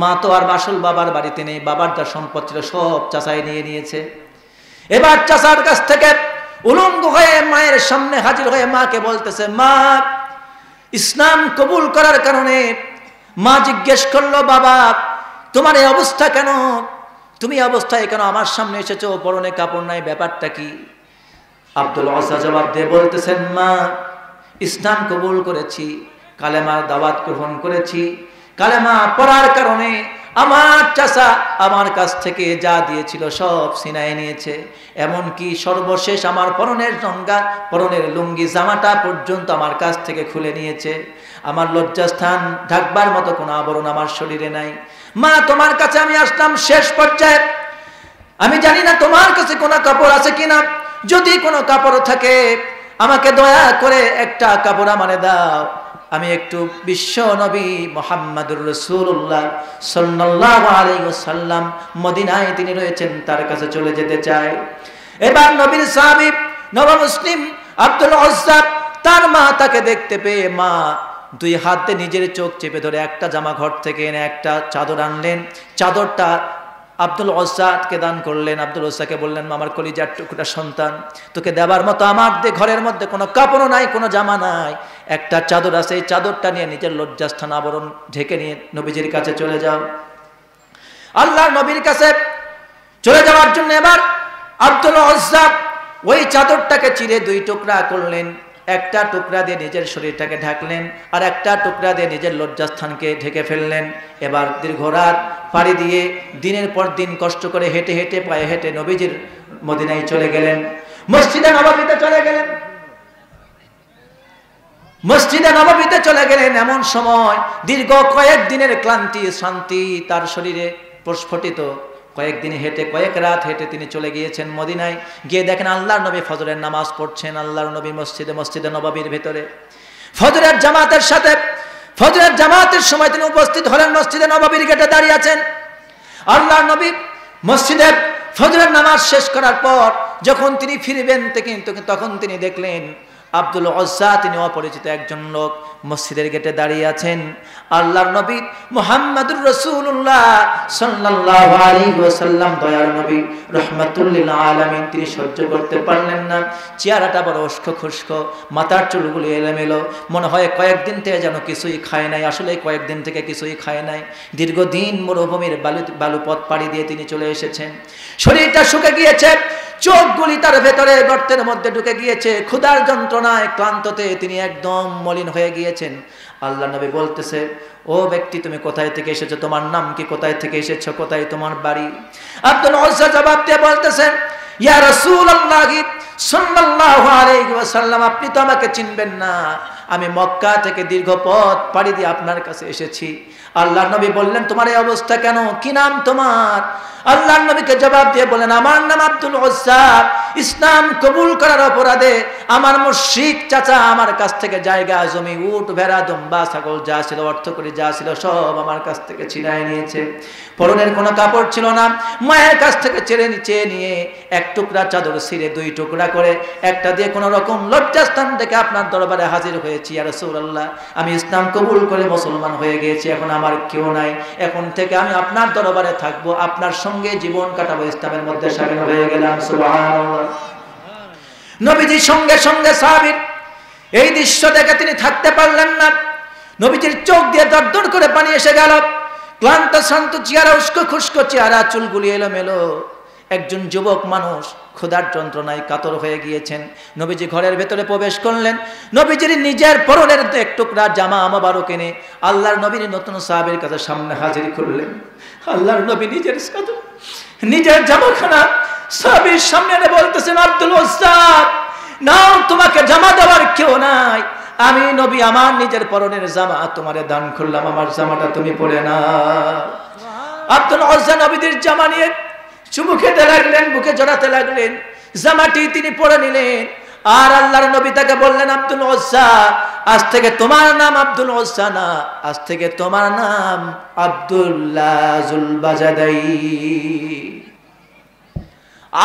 মা তো আর বাসুল বাবার বাড়িতে নেই, বাবার যা সম্পদ ছিল সব চাচাই নিয়ে নিয়েছে। এবার চাচার কাছ থেকে উলঙ্গ হয়ে মায়ের সামনে হাজির হয়ে মাকে বলতেছে, মা ইসলাম কবুল করার কারণে। মা জিজ্ঞেস করলো, বাবা তোমার এই অবস্থা কেন? তুমি অবস্থায় কেন আমার সামনে এসেছো? পরনে কাপড় নাই, ব্যাপারটা কি? আব্দুল ওয়াসা জবাব দিয়ে বলতেছেন, মা ইসলাম কবুল করেছি, কালেমার দাওয়াত গ্রহণ করেছি। কালেমা পড়ার কারণে আমার চাচা আমার কাছ থেকে যা দিয়েছিল সব ছিনায় নিয়েছে। এমনকি সর্বশেষ আমার পরনের জঙ্গা, পরনের লুঙ্গি, জামাটা পর্যন্ত আমার কাছ থেকে খুলে নিয়েছে। আমার লজ্জাস্থান ঢাকবার মতো কোনো আবরণ আমার শরীরে নাই। মা তোমার কাছে আমি আসলাম শেষ পর্যায়ে। আমি জানি না তোমার কাছে কোনো কাপড় আছে কিনা। যদি কোনো কাপড় থাকে আমাকে দয়া করে একটা কাপড় আমারে দাও। আমি একটু বিশ্ব নবী মুহাম্মদুর রাসূলুল্লাহ সাল্লাল্লাহু আলাইহি ওয়াসাল্লাম মদিনায় তিনি রয়েছেন, তার কাছে চলে যেতে চাই। এবার নবীর সাহাবী নবমুসলিম আব্দুল উজ্জা তার মা তাকে দেখতে পেয়ে মা 2 হাত দিয়ে নিজের চোখ চেপে ধরে একটা জামা ঘর থেকে এনে একটা চাদর আনলেন। চাদরটা আব্দুল উজ্জাকে দান করলেন। আব্দুল উজ্জাকে বললেন, আমার কলিজার টুকরা সন্তান, তোকে দেবার মতো আমার ঘরের মধ্যে কোনো কাপড় নাই, কোনো জামা নাই, একটা চাদর আছে, এই চাদরটা নিয়ে নিজের লজ্জাস্থান আবরণ ঢেকে নিয়ে নবীজির কাছে চলে যাও। আল্লাহর নবীর কাছে চলে যাওয়ার জন্য এবার আব্দুল উজ্জা ওই চাদরটাকে চিরে 2 টুকরা করলেন। একটা টুকরা দিয়ে নিজের শরীরটাকে ঢাকলেন, আর একটা টুকরা দিয়ে নিজের লজ্জাস্থানকে ঢেকে ফেললেন। এবার দীর্ঘ রাত পাড়ি দিয়ে দিনের পর দিন কষ্ট করে হেঁটে হেঁটে পায়ে হেঁটে নবীজির মদিনায় চলে গেলেন, মসজিদে নববীতে চলে গেলেন। মসজিদে নববীতে চলে গেলেন এমন সময় দীর্ঘ কয়েক দিনের ক্লান্তি শান্তি তার শরীরে প্রস্ফুটিত। কয়েকদিন হেঁটে, কয়েক রাত হেঁটে তিনি চলে গিয়েছেন মদিনায়। গিয়ে দেখেন আল্লাহর নবী ফজরের নামাজ পড়ছেন। আল্লাহর নবী মসজিদে নববীর ভেতরে ফজরের জামাতের সাথে, ফজরের জামাতের সময় তিনি উপস্থিত হলেন, মসজিদে নববীর গেটে দাঁড়িয়ে আছেন। আল্লাহর নবী মসজিদে ফজরের নামাজ শেষ করার পর যখন তিনি ফিরবেন তখন তিনি দেখলেন আব্দুল উজ্জা তিনি অপরিচিত একজন লোক মসজিদের গেটে দাঁড়িয়ে আছেন। আল্লাহর নবী মুহাম্মদুর রাসূলুল্লাহ সাল্লাল্লাহু আলাইহি ওয়াসাল্লাম দয়ার নবী রাহমাতুল লিল আলামিন তিনি সহ্য করতে পারলেন না। চেহারাটা বড় উস্কো খুস্কো, মাথার চুলগুলো এলোমেলো, মনে হয় কয়েকদিন থেকে যেন কিছুই খায় নাই। আসলে কয়েকদিন থেকে কিছুই খায় নাই। দীর্ঘদিন মরুভূমির বালুপথ পাড়ি দিয়ে তিনি চলে এসেছেন। শরীরটা শুকে গিয়েছে, চোখগুলি তার ভেতরে গর্তের মধ্যে ঢুকে গিয়েছে। ক্ষুধার যন্ত্রণায় ক্লান্ততে তিনি একদম মলিন হয়ে গিয়েছেন। আল্লাহ নবী বলতেছে, ও ব্যক্তি তুমি কোথায় থেকে এসেছো, তোমার নাম কি, কোথায় থেকে এসেছো, কোথায় তোমার বাড়ি? আব্দুল উজ্জা জবাব দিয়ে বলতেছেন, ইয়া রাসূলুল্লাহ সাল্লাল্লাহু আলাইহি ওয়াসাল্লাম, আপনি তো আমাকে চিনবেন না, আমি মক্কা থেকে দীর্ঘ পথ পাড়ি দিয়ে আপনার কাছে এসেছি। আল্লাহর নবী বললেন, তোমার এই অবস্থা কেন, কি নাম তোমার? আল্লাহর নবীকে জবাব দিয়ে বলেন, আমার নাম আব্দুল উজ্জা। ইসলাম কবুল করার অপরাধে আমার মুশরিক চাচা আমার কাছ থেকে জায়গা জমি উট ভেড়া দুম্বা ছাগল যা ছিল অর্থ করে যা ছিল সব আমার কাছ থেকে ছিনায় নিয়েছে। পরনের কোনো কাপড় ছিল না, মায়ের কাছ থেকে চেয়ে নিয়ে এক টুকরা চাদর ছিঁড়ে দুই টুকরা করে একটা দিয়ে কোনো রকম লজ্জাস্থান থেকে আপনার দরবারে হাজির হয়েছি। ইয়া রাসূলুল্লাহ, আমি ইসলাম কবুল করে মুসলমান হয়ে গিয়েছি, এখন আমার কেউ নাই, এখন থেকে আমি আপনার দরবারে থাকবো, আপনার সঙ্গে জীবন কাটাবো, ইসলামের মধ্যে শামিল হয়ে গেলাম। সুবহানাল্লাহ। নবীজির সঙ্গে সঙ্গে সাহাবীর এই দৃশ্য দেখে তিনি থাকতে পারলেন না। নবীজির চোখ দিয়ে দরদর করে পানি এসে গেল। ক্লান্ত শান্ত চেহারা, উস্কো খুস্কো চেহারা, চুলগুলি এলোমেলো। একজন যুবক মানুষ ক্ষুধার যন্ত্রণায় কাতর হয়ে গিয়েছেন। নবীজি ঘরের ভেতরে প্রবেশ করলেন। নবীজির নিজের পরনের এক টুকরা জামা মোবারক এনে আল্লাহর নবীর নতুন সাহাবীর কাছে সামনে হাজির করলেন। আল্লাহর নবী নিজের জামাখানা সাহাবীর সামনে এনে বলতেছেন, আব্দুল উজ্জা, নাও, তোমাকে জামা দেওয়ার কেউ নাই, আমি নবী আমার নিজের পরনের জামা তোমারে দান করলাম, আমার জামাটা তুমি পরে না। আব্দুল উজ্জা নবীদের জামা নিয়ে চুমু খেতে লাগলেন, বুকে জড়াতে লাগলেন, জামাটি তিনি পরে নিলেন। আর আল্লাহর নবী তাকে বললেন, আব্দুল উজ্জা, আজ থেকে তোমার নাম আব্দুল উজ্জা না, আজ থেকে তোমার নাম আব্দুল্লাহ জুল বাজাদাইন।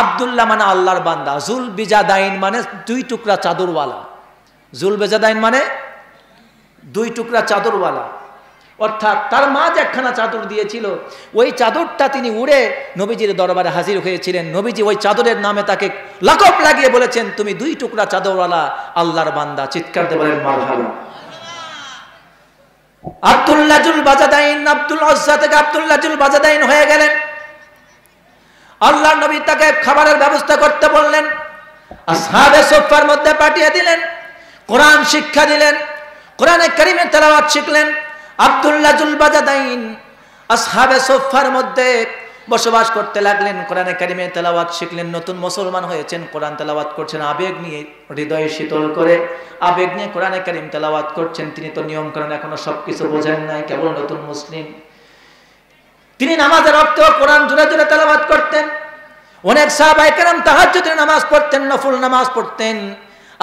আব্দুল্লাহ মানে আল্লাহর বান্দা, জুল বিজাদাইন মানে দুই টুকরা চাদরওয়ালা। জুল বিজাদাইন মানে দুই টুকরা চাদরওয়ালা, অর্থাৎ তার মা যে একখানা চাদর দিয়েছিল ওই চাদরটা তিনি উড়ে নবীজির দরবারে হাজির হয়েছিলেন। নবীজি ওই চাদরের নামে তাকে লাকব লাগিয়ে বলেছেন, তুমি দুই টুকরা চাদরওয়ালা আল্লাহর বান্দা। চিৎকার দিয়ে বলেন মারহাবা। আব্দুল্লাহ জুল বাজাদাইন, আব্দুল উজ্জা থেকে আব্দুল্লাহ জুল বাজাদাইন হয়ে গেলেন। আল্লাহর নবী তাকে খাবারের ব্যবস্থা করতে বললেন, আসহাবে সুফফার মধ্যে পাঠিয়ে দিলেন, কোরআন শিক্ষা দিলেন, কোরআনে কারীমের তেলাওয়াত শিখলেন। আব্দুল্লাহ জুল বাজাদাইন আসহাবে সুফফার মধ্যে বসবাস করতে লাগলেন, কোরআনে কারীমের তেলাওয়াত শিখলেন। নতুন মুসলমান হয়েছেন, কোরআন তেলাওয়াত করছেন, আবেগ নিয়ে হৃদয় শীতল করে আবেগ নিয়ে কোরআনে কারীম তেলাওয়াত করছেন। তিনি তো নিয়ম কানুন এখনো সবকিছু বোঝেন নাই, কেবল নতুন মুসলিম। তিনি নামাজের অর্থে কোরআন জোরে জোরে তেলাওয়াত করতেন। অনেক সাহাবায়ে কেরাম তাহাজ্জুদের নামাজ পড়তেন, নফল নামাজ পড়তেন।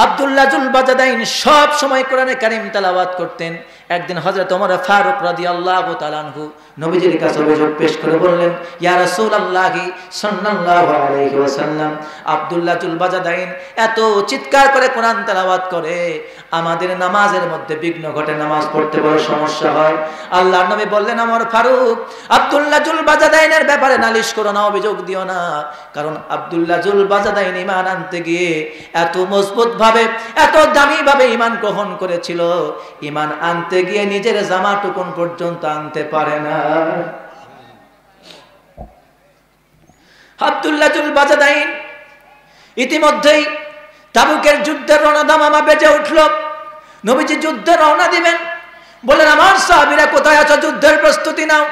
আব্দুল্লাহ জুল বাজাদাইন সব সময় কোরআনে কারীম তেলাওয়াত করতেন। একদিন হযরত ওমর ফারুক রাদিয়াল্লাহু তাআলা আনহু নবীজির কাছে অভিযোগ পেশ করে বললেন, ইয়া রাসূলুল্লাহ সাল্লাল্লাহু আলাইহি ওয়াসাল্লাম, আব্দুল্লাহ জুল বাজাদাইন এত চিৎকার করে কোরআন তেলাওয়াত করে, আমাদের নামাজের মধ্যে বিঘ্ন ঘটে, নামাজ পড়তে বড় সমস্যা হয়। আল্লাহর নবী বললেন, ওমর ফারুক, আব্দুল্লাহ জুল বাজাদাইনের ব্যাপারে নালিশ করো না, অভিযোগ দিও না, কারণ আব্দুল্লাহ জুল বাজাদাইন ঈমান আনতে গিয়ে এত মজবুত ভাবে, এত দামি ভাবে ঈমান গ্রহণ করেছিল, ঈমান আনতে গিয়ে নিজের জামা টুকুন পর্যন্ত আনতে পারে না। আব্দুল্লাহ জুল বাজাদাইন ইতিমধ্যেই তাবুকের যুদ্ধের রণদামামা বেজে উঠল। নবীজি যুদ্ধে রওনা দিবেন, বলেন, আমার সাহাবীরা কোথায় আছো, যুদ্ধের প্রস্তুতি নাও।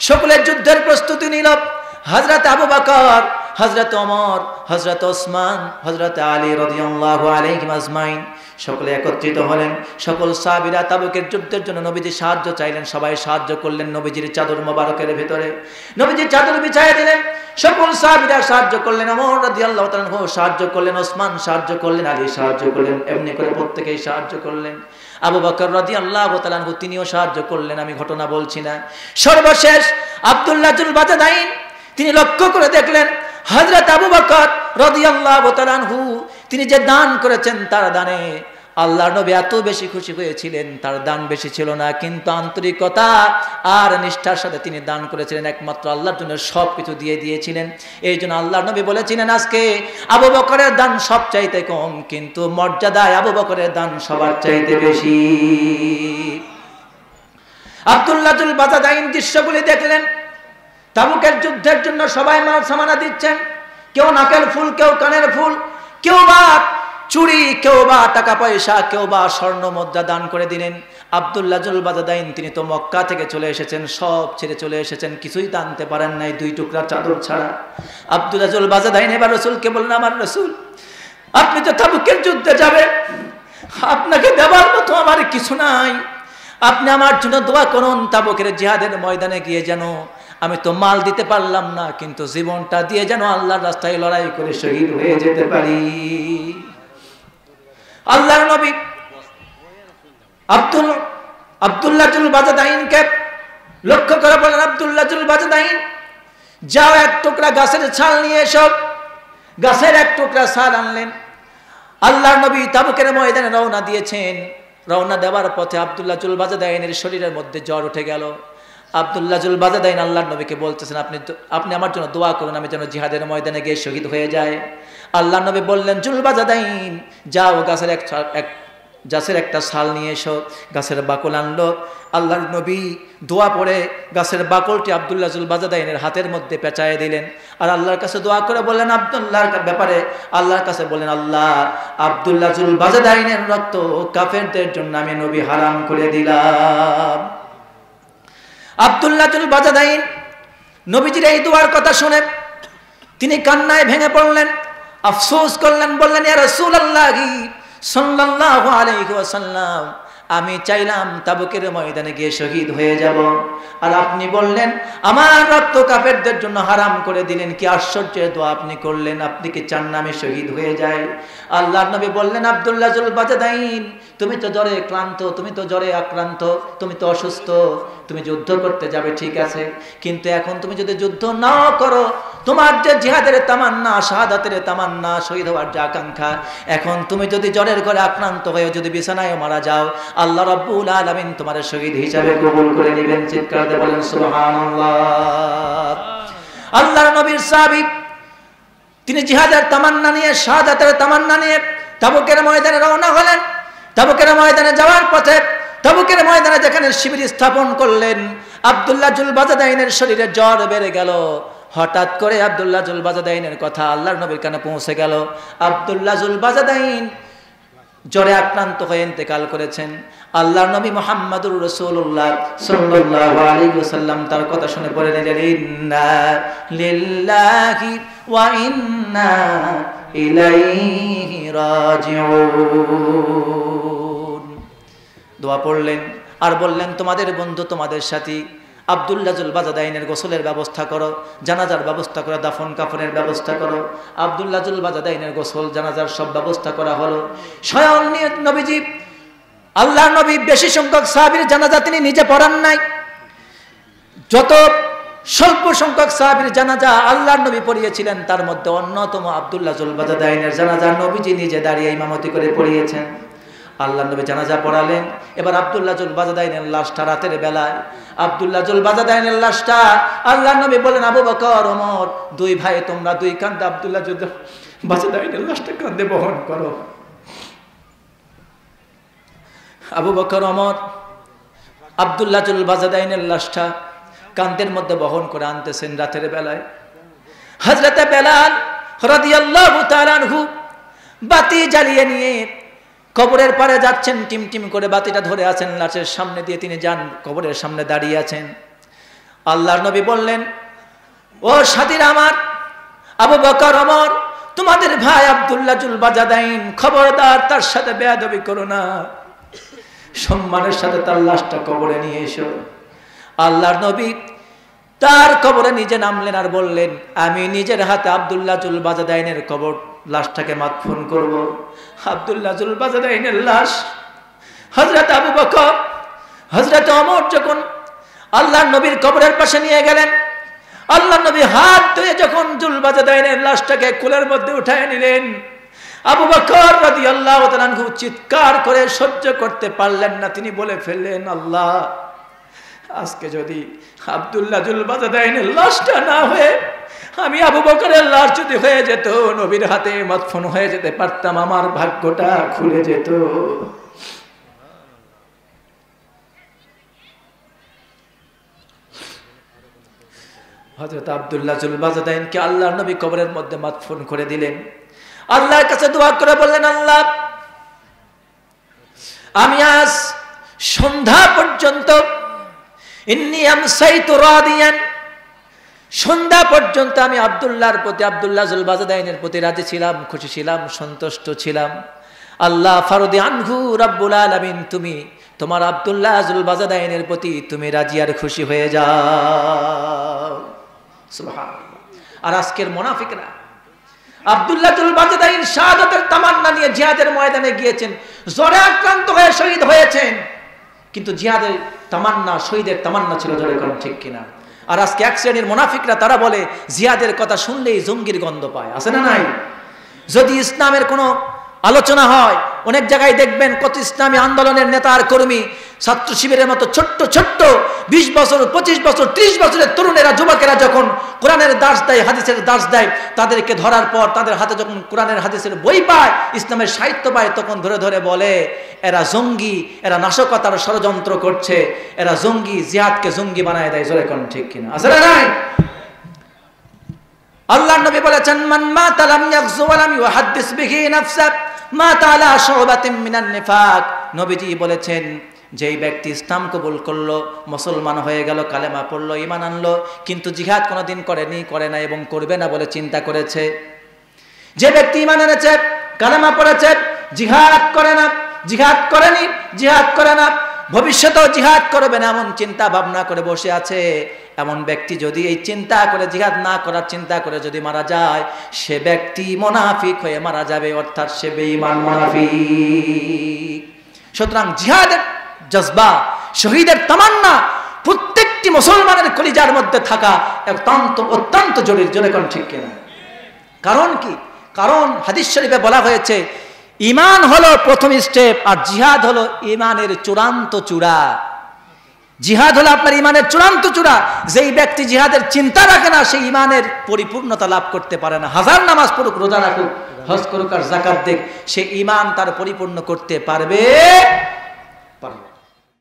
সকলের যুদ্ধের প্রস্তুতি নিল। হযরত আবু বকর, হযরত ওমর, হযরত ওসমান, হযরত আলী রাদিয়াল্লাহু আলাইহিম আজমাইন সকলে একত্রিত হলেন। সকল সাহাবীরা তাবুকের যুদ্ধের জন্য নবীজির সাহায্য চাইলেন। সবাই সাহায্য করলেন নবীজির চাদর মোবারকের ভিতরে। নবীজির চাদর বিছাইয়ে দিলেন। সকল সাহাবীরা সাহায্য করলেন। ওমর রাদিয়াল্লাহু তাআলা সাহায্য করলেন, ওসমান সাহায্য করলেন, আলী সাহায্য করলেন। এমনি করে প্রত্যেকেই সাহায্য করলেন। আবু বকর রাদিয়াল্লাহু তাআলা তিনিও সাহায্য করলেন। আমি ঘটনা বলছি না। সর্বশেষ আব্দুল্লাহ জুল বাজাদাইন তিনি লক্ষ্য করে দেখলেন হযরত আবু বকর রাদিয়াল্লাহু তাআলা আনহু তিনি যে দান করেছেন তার দানে আল্লাহর নবী এত বেশি খুশি হয়েছিলেন, তার দান বেশি ছিল না, কিন্তু আন্তরিকতা আর নিষ্ঠার সাথে তিনি দান করেছিলেন, একমাত্র আল্লাহর জন্য সবকিছু দিয়ে দিয়েছিলেন। এই জন্য আল্লাহর নবী বলেছিলেন, আজকে আবু বকরের দান সব চাইতে কম, কিন্তু মর্যাদায় আবু বকরের দান সবার চাইতে বেশি। আব্দুল্লাহ জুল বাজাদাইন দৃশ্যগুলি দেখলেন। তাবুকের যুদ্ধের জন্য সবাই মাল সামানা দিচ্ছেন, কেউ নাকের ফুল, কেউ কানের ফুল, কেউ বা চুড়ি, কেউ বা টাকা পয়সা, কেউ বা স্বর্ণ মুদ্রা দান করে দিলেন। আব্দুল্লাহ জুল বাজাদাইন তিনি তো মক্কা থেকে চলে এসেছেন, সব ছেড়ে চলে এসেছেন, কিছুই তো আনতে পারেন নাই 2 টুকরা চাদর ছাড়া। আব্দুল্লাহ জুল বাজাদাইন এবার রাসূলকে বললেন, আমার রাসূল, আপনি তো তাবুকের যুদ্ধে যাবেন, আপনাকে দেওয়ার মতো আমার কিছু নাই, আপনি আমার জন্য দোয়া করুন, তাবুকের জিহাদের ময়দানে গিয়ে যেন আমি তো মাল দিতে পারলাম না, কিন্তু জীবনটা দিয়ে যেন আল্লাহর রাস্তায় লড়াই করে শহীদ হয়ে যেতে পারি। আল্লাহর নবী আব্দুল্লাহ জুল বাজাদাইনকে লক্ষ্য করে বলেন, আব্দুল্লাহ জুল বাজাদাইন, যাও 1 টুকরা গাছের ছাল নিয়ে এসো। গাছের 1 টুকরা ছাল আনলেন। আল্লাহর নবী তাবুকের ময়দানে রওনা দিয়েছেন। রওনা দেওয়ার পথে আব্দুল্লাহ জুল বাজাদাইনের শরীরের মধ্যে জ্বর উঠে গেল। আব্দুল্লাহ জুল বাজাদাইন আল্লাহর নবীকে বলতেছেন, আপনি আমার জন্য দোয়া করুন, আমি যেন জিহাদের ময়দানে গিয়ে শহীদ হয়ে যায়। আল্লাহর নবী বললেন, জুল বাজাদাইন, যাও গাছের একটা ছাল নিয়ে এসো। গাছের বাকল আনলো। আল্লাহর নবী দোয়া পড়ে গাছের বাকলটি আব্দুল্লাহ জুল বাজাদাইনের হাতের মধ্যে পেঁচায় দিলেন, আর আল্লাহর কাছে দোয়া করে বললেন, আব্দুল্লাহর ব্যাপারে আল্লাহর কাছে বললেন, আল্লাহ, আব্দুল্লাহ জুল বাজাদাইনের রক্ত কাফেরদের জন্য আমি নবী হারাম করে দিলাম। আব্দুল্লাহ জুল বাজাদাইন নবীজির এই দোয়ার কথা শুনে তিনি কান্নায় ভেঙে পড়লেন, আফসোস করলেন, বললেন, ইয়া রাসূলুল্লাহ সাল্লাল্লাহু আলাইহি ওয়াসাল্লাম, আমি চাইলাম তাবুকের ময়দানে গিয়ে শহীদ হয়ে যাব, আর আপনি বললেন আমার রক্ত কাফেরদের জন্য হারাম করে দিলেন। কি আশ্চর্যের দোয়া আপনি করলেন, আপনি কি চান না আমি শহীদ হয়ে যাই? আল্লাহর নবী বললেন, আব্দুল্লাহ জুল বাজাদাইন, তুমি তো জ্বরে ক্লান্ত, তুমি তো জ্বরে আক্রান্ত, তুমি তো অসুস্থ, তুমি যুদ্ধ করতে যাবে ঠিক আছে, কিন্তু এখন তুমি যদি যুদ্ধ নাও করো, তোমার যে জিহাদের তামান্না, শাহাদাতের তামান্না, শহীদ হওয়ার যে আকাঙ্ক্ষা, এখন তুমি যদি জ্বরের ঘরে আক্রান্ত হয়ে যদি বিছানায় মারা যাও, আল্লাহ রাব্বুল আলামিন তোমার শহীদ হিসাবে কবুল করে নেবেন। চিৎকার দিয়ে বলেন সুবহানাল্লাহ। আল্লাহর নবীর সাহাবী তিনি জিহাদের তামান্না নিয়ে, শাহাদাতের তামান্না নিয়ে তাবুকের ময়দানে রওনা হলেন। তাবুকের ময়দানে যাওয়ার পথে, তাবুকের ময়দানে যেখানে শিবির স্থাপন করলেন, আব্দুল্লাহ জুল বাজাদাইনের শরীরে জ্বর বেড়ে গেল। হঠাৎ করে আব্দুল্লাহ জুল বাজাদাইনের কথা আল্লাহর নবীর কানে পৌঁছে গেল। আব্দুল্লাহ জুল বাজাদাইন জ্বরে আক্রান্ত হয়ে ইন্তেকাল করেছেন। আল্লাহর নবী মুহাম্মদুর রাসূলুল্লাহ সাল্লাল্লাহু আলাইহি ওয়াসাল্লাম তার কথা শুনে পড়ে নিলেন, ইন্না লিল্লাহি ওয়া ইন্না ইলাইহি রাজিউন। দোয়া পড়লেন আর বললেন, তোমাদের বন্ধু, তোমাদের সাথী আব্দুল্লাহ জুল বাজাদাইনের গোসলের ব্যবস্থা করো, জানাজার ব্যবস্থা করো, দাফন কাফনের ব্যবস্থা করো। আব্দুল্লাহ জুল বাজাদাইনের গোসল, জানাজার সব ব্যবস্থা করা হলো। স্বয়ং নবীজি, আল্লাহর নবী বেশি সংখ্যক সাহাবীর জানাজা তিনি নিজে পড়ান নাই, যত স্বল্প সংখ্যক সাহাবীর জানাজা আল্লাহর নবী পড়িয়েছিলেন, তার মধ্যে অন্যতম আব্দুল্লাহ জুল বাজাদাইনের জানাজা নবীজি নিজে দাঁড়িয়ে ইমামতি করে পড়িয়েছেন। আল্লাহর নবী জানাজা পড়ালেন। এবার আব্দুল্লাহ জুল বাজাদাইনের লাশটা রাতের বেলায়, আব্দুল্লাহ জুল বাজাদাইনের লাশটা আল্লাহর নবী বলেন, আবু বকর, ওমর, 2 ভাই তোমরা 2 কাঁধে আব্দুল্লাহ জুল বাজাদাইনের লাশটা কাঁধে বহন করো। আবু বকর, ওমর আব্দুল্লাহ জুল বাজাদাইনের লাশটা কাঁধের মধ্যে বহন করে আনতেছেন রাতের বেলায়। হযরত বেলাল রাদিয়াল্লাহু তাআলা আনহু বাতি জ্বালিয়ে নিয়ে কবরের পারে যাচ্ছেন, টিমটিম করে বাতিটা ধরে আছেন, লাশের সামনে দিয়ে তিনি যান, কবরের সামনে দাঁড়িয়ে আছেন। আল্লাহর নবী বললেন, ও সাথীরা আমার, আবু বকর, ওমর, তোমাদের ভাই আব্দুল্লাহ জুল বাজাদাইন, খবরদার তার সাথে বেয়াদবি করো না, সম্মানের সাথে তার লাশটা কবরে নিয়ে এসো। আল্লাহর নবী তার কবরে নিজে নামলেন আর বললেন, আমি নিজের হাতে আব্দুল্লাহ জুল বাজাদাইনের কবর লাশটাকে মাদফন করব। আব্দুল্লাহ জুল বাজাদাইনের লাশ হযরত আবু বকর, হযরত ওমর যখন আল্লাহর নবীর কবরের পাশে নিয়ে গেলেন, আল্লাহর নবী হাত ধুয়ে যখন জুল বাজাদাইনের লাশটাকে কোলের মধ্যে উঠায় নিলেন, আবু বকর রাদিয়াল্লাহু তাআলা আনহু চিৎকার করে সহ্য করতে পারলেন না, তিনি বলে ফেললেন, আল্লাহ, আজকে যদি আব্দুল্লাহ জুল বাজাদাইনের লাশটা না হয়ে আমি আবু বকরের লাশ যদি হয়ে যেত, নবীর হাতে মদফন হয়ে যেতে পারতাম, আমার ভাগ্যটা খুলে যেত। হযরত আব্দুল্লাহ জুল বাজাদাইনকে আল্লাহর নবী কবরের মধ্যে মদফন করে দিলেন। আল্লাহর কাছে দোয়া করে বললেন, আল্লাহ, আমি আজ সন্ধ্যা পর্যন্ত ইন্নী আমসাইতু রাদিয়ান, সন্ধ্যা পর্যন্ত আমি আব্দুল্লাহর প্রতি, আব্দুল্লাহ জুল বাজাদাইনের প্রতি রাজি ছিলাম, খুশি ছিলাম, সন্তুষ্ট ছিলাম। আল্লাহ ফারদি আনহু রাব্বুল আলামিন, তুমি তোমার আব্দুল্লাহ জুল বাজাদাইনের প্রতি তুমি রাজি আর খুশি হয়ে যাও। সুবহানাল্লাহ। আর আজকের মুনাফিকরা আব্দুল্লাহ জুল বাজাদাইন শাহাদাতের তামান্না নিয়ে জিহাদের ময়দানে গিয়েছেন, জ্বরে আক্রান্ত হয়ে শহীদ হয়েছেন, কিন্তু জিহাদের তামান্না, শহীদের তামান্না ছিল, জ্বরে কোন ঠিক কিনা? আর আজকে এক শ্রেণীর মুনাফিকরা তারা বলে জিহাদের কথা শুনলেই জঙ্গির গন্ধ পায়, আছে না নাই? যদি ইসলামের কোনো আলোচনা হয়, অনেক জায়গায় দেখবেন কত ইসলামী আন্দোলনের নেতা আর কর্মী ছাত্র শিবিরের মতো ছোট্ট ছোট্ট 20 বছর 25 বছর 30 বছরের তরুণেরা, যুবকেরা যখন কোরআনের দাস দেয়, হাদিসের দাস দেয়, তাদেরকে ধরার পর তাদের হাতে যখন কোরআনের হাদিসের বই পায়, ইসলামের সাহিত্য পায়, তখন ধরে ধরে বলে এরা জঙ্গি, এরা নাশকতার ষড়যন্ত্র করছে, এরা জঙ্গি, জিহাদকে জঙ্গি বানায় দেয়। জোরে কোন ঠিক কিনা? আসলে নাই? আল্লাহর নবী বলেছেন, মান মাতা লাম ইয়াগজু ওয়া লাম ইউহাদ্দিস বিহি নাফসা মাতা আলা শুবাতিন মিনান নিফাক। নবীজি বলেছেন, যেই ব্যক্তি ইসলাম কবুল করলো, মুসলমান হয়ে গেল, কালেমা পড়লো, ঈমান আনলো, কিন্তু জিহাদ কোনোদিন করেনি, করে না এবং করবে না বলে চিন্তা করেছে। যে ব্যক্তি ঈমান এনেছে, কালেমা পড়েছে, জিহাদ করে না, জিহাদ করেনি, জিহাদ করে না, ভবিষ্যতেও জিহাদ করবে না এমন চিন্তা ভাবনা করে বসে আছে, এমন ব্যক্তি যদি এই চিন্তা করে, জিহাদ না করার চিন্তা করে যদি মারা যায়, সে ব্যক্তি মুনাফিক হয়ে মারা যাবে, অর্থাৎ সে বেঈমান মুনাফিক। সুতরাং জিহাদের জজবা, শহীদের তামান্না প্রত্যেকটি মুসলমানের কলিজার মধ্যে থাকা অত্যন্ত জরুরি। জোরে কোন ঠিক কিনা? কারণ কি? কারণ হাদিস শরীফে বলা হয়েছে, ঈমান হলো প্রথম স্টেপ, আর জিহাদ হলো ঈমানের চূড়ান্ত চূড়া। জিহাদ হলো আপনার ঈমানের চূড়ান্ত চূড়া। যেই ব্যক্তি জিহাদের চিন্তা রাখে না, সেই ঈমানের পরিপূর্ণতা লাভ করতে পারে না। হাজার নামাজ পড়ুক, রোজা রাখুক, হজ করুক আর যাকাত দেখ, সে ঈমান তার পরিপূর্ণ করতে পারবে